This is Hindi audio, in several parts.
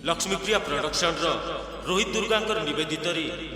लक्ष्मीप्रिया प्रोडक्शन रोहित दुर्गा निवेदित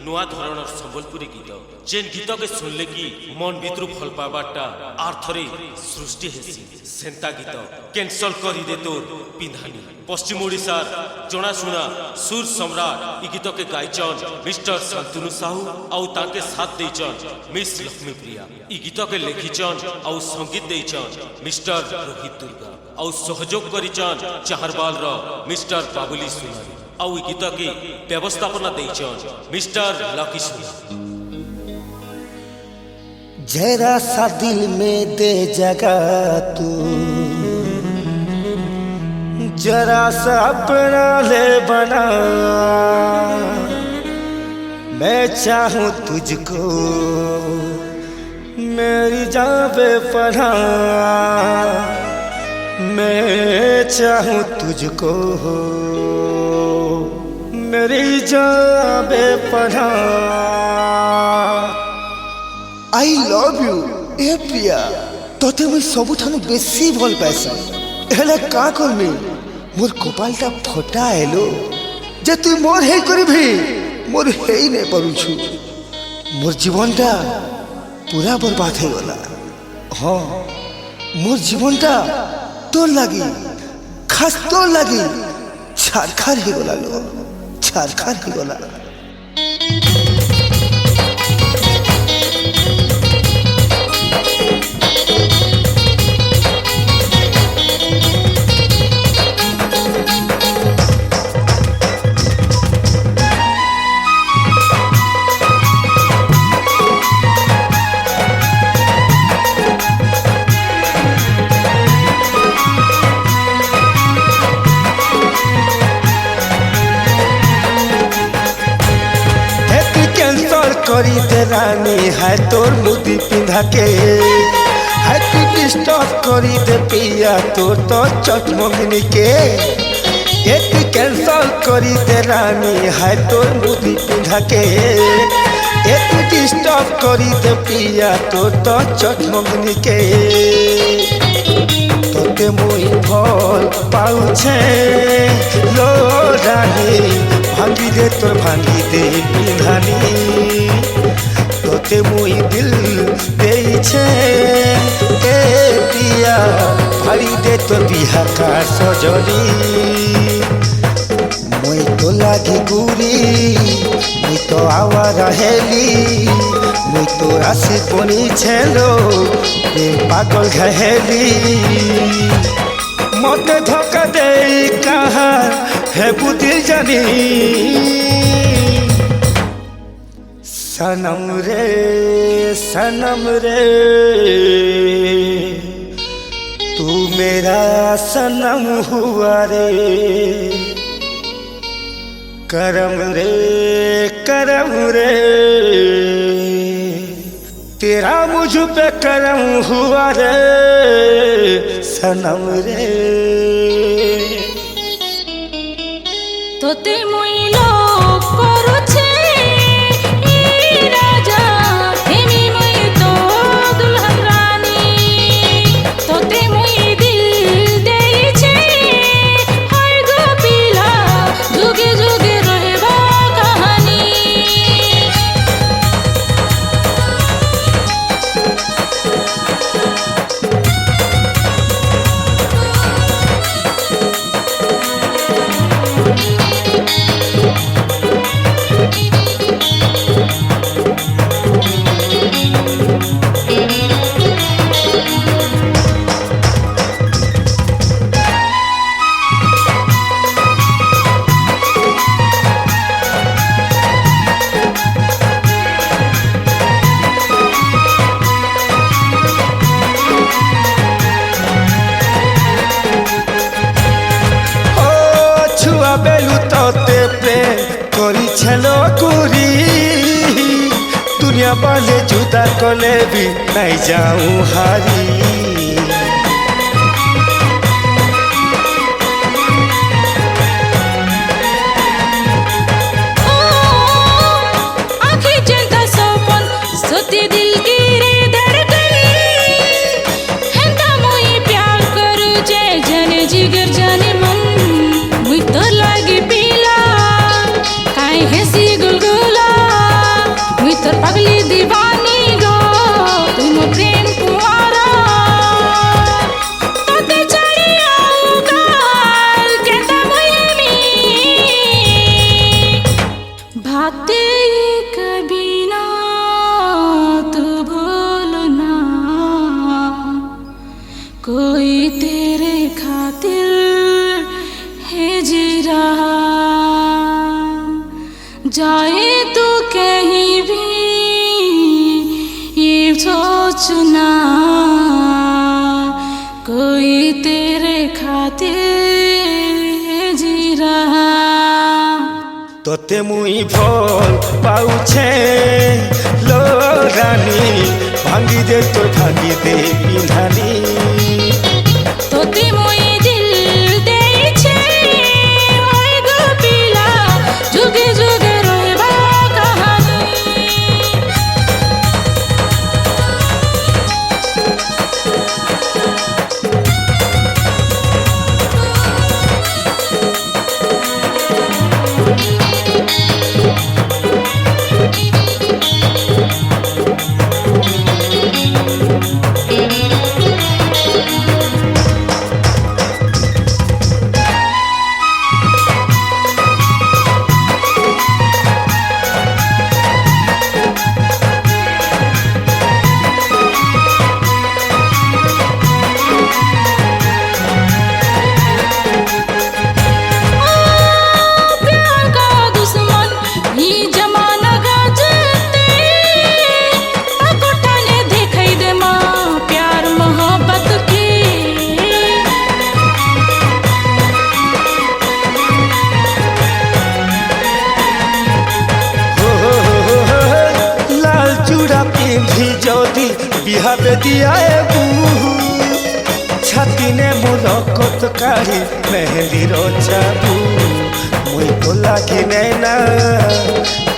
नुआ धरण संबलपुरी गीत जेन गीत के सुनले कि मन भितर भल पाबाटा आर्थरे सृष्टि हेसी सेंता गीत कैंसल कर दे तोर पिंधानी पश्चिम ओडिशार जनाशुना सुर सम्राट इ गीत के गायचन मिस्टर शांतनु साहू आउ ताके साथ देचन मिस लक्ष्मीप्रिया इ गीत के लिखिचन आउ संगीत देचन मिस्टर रोहित दुर्गा आउ सहयोग करिचन चाहरबाल रो मिस्टर बाबुली सुनारी आउ गीत की व्यवस्थापना देचन मिस्टर लकी सुनारी। जरा सा दिल में दे जगह तू, जरा सा अपना ले बना, मैं चाहूँ तुझको मेरी जान बेपनाह, मैं चाहूँ तुझको मेरी जान बेपनाह। आई लव यू ए प्रिया, तोते मुझे सबुठानु बेसी भल पाइसा हेले का करमी मोर कपालटा फटा हेलो जे तू मोर हे करबी मोर हेई नै परुछु मोर जीवनटा पूरा बर्बाद हो गला। हाँ मोर जीवनटा तोर लगी खास तोर लगी छारखार हो गला लो छारखार हो गला। करी दे रानी है तोर मुदी पिंधा के है तू डिस्टर्ब करी दे पिया तोर तो चट मंगनी के एक कैंसल करी दे रानी है तोर मुदी पिंधा के एक डिस्टर्ब करी दे पिया तोर तो चट मंगनी के तोते मुई भल पाउछे लो रानी भांगी दे तोर भांगी दे पिंधानी तोते मुई दिल देइछे ए पिया भारी दे तोर बिहा का सजनी मुई तो लागी गुरी मुई तो आवा रहेली मुई तो राशि बनी छेलो ए पागल घहेली मते धोखा दे कहा है बुदिल जानी सनम रे तू मेरा सनम हुआ रे करम रे तेरा मुझ पे करम हुआ रे सनम रे तोते मुइलो करूछे ई राजा हेमी मुई तो दुल्हन रानी तोते मुई दिल देइछे हर गो पिला जुगे जुगे रहबा कहानी। बेलू तोते प्रेम करी छेलो कुरी दुनिया वाले जुदा कले भी नहीं जाऊं हारी आँखें चिंता सपन सोती दिल की रे धड़कन हेंदा मुई प्यार करू जे जने जिगर जाने मन मुई तो लागी रहा जाए तो कहीं भी ये सोचना कोई तेरे खातिर जी रहा তোতে মুই ভল পাউছে লো রানী ভাঙ্গি দে তোর ভাঙ্গি দে পিন্ধানি তোতে মই দিল দেইছে ওই গো পিলা যুগে যুগে রইবা কাহানি যদি বিহাবে দিয়ায় ছাতিনে মুলকত কাঢ়ি মেহেন্দির চাবু মুই তো লাগি না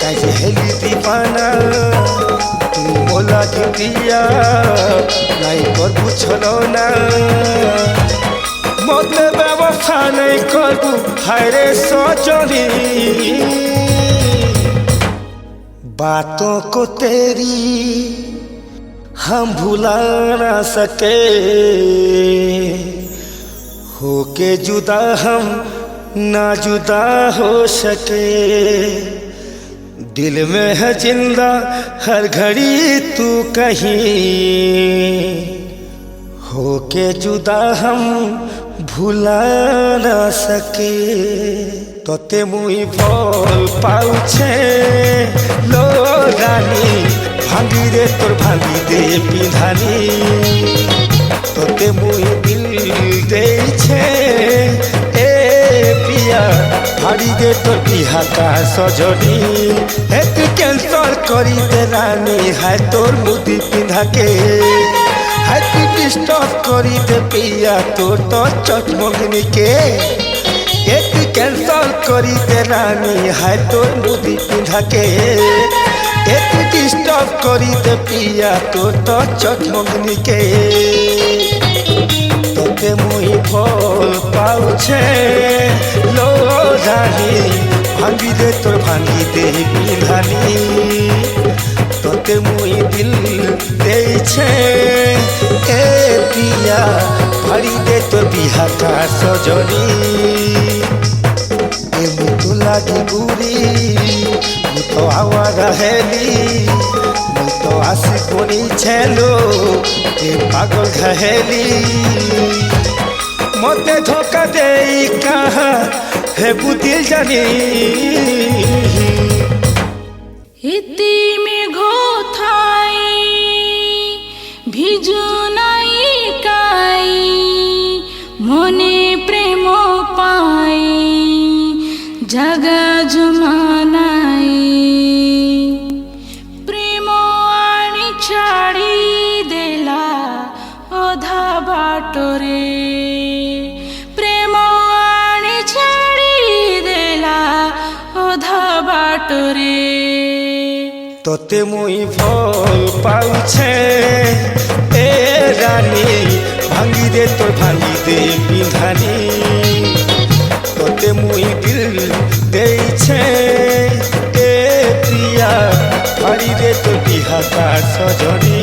কাজে হেলি দিবানা তুই মোলাগি দিয়া নাই করবু ছলো না মতে ব্যবস্থা নাই করবু হায়রে সজনী बातों को तेरी हम भुला ना सके होके जुदा हम ना जुदा हो सके दिल में है जिंदा हर घड़ी तू कहीं होके जुदा हम भुला ना सके তোতে মুই ফল পাউছে লো রানী ভাঙ্গি রে তোর ভাঙ্গি দে পিন্ধানি তোতে মুই দিল দেইছে এ পিয়া ভাড়ি দে তোর বিহা কা সজনী হে তুই ক্যান্সল করি দে রানী হায় তোর মুদি পিন্ধাকে হায় তুই ডিস্টার্ব করি দে পিয়া তোর তো চটমগনিকে एक कैंसल करी दे रानी हाय तोर मुदी पिंधाके एक डिस्टर्ब करी दे पिया तोर तो चटमगनी के তোতে মুই ফল পাউছে লো রানী ভাঙ্গি দে তোর ভাঙ্গি দে পিন্ধানি তোতে মুই দিল দেইছে এ পিয়া ভাড়ি দে তোর বিহা কা সজনী मुझको लागी बुरी मु तो आवा रहेली मु तो आशी कोनी छेलो ए पागल घहेली मते धोखा दे कहा हे बुदिल जानी इति में घोथाई ভিজু নাই কাই মনে প্রেম পাই জাগা জমানাই প্রেম আনি ছাড়ি দেলা অধা বাটরে প্রেম আনি ছাড়ি দেলা অধা বাটরে তোতে মুই ফল পাউছে এ রানী ভাঙ্গি দে তোর ভাঙ্গি দে পিন্ধানি তোতে মুই দিল দেইছে এ প্রিয়া ভাড়ি দে তোর বিহা কা সজনী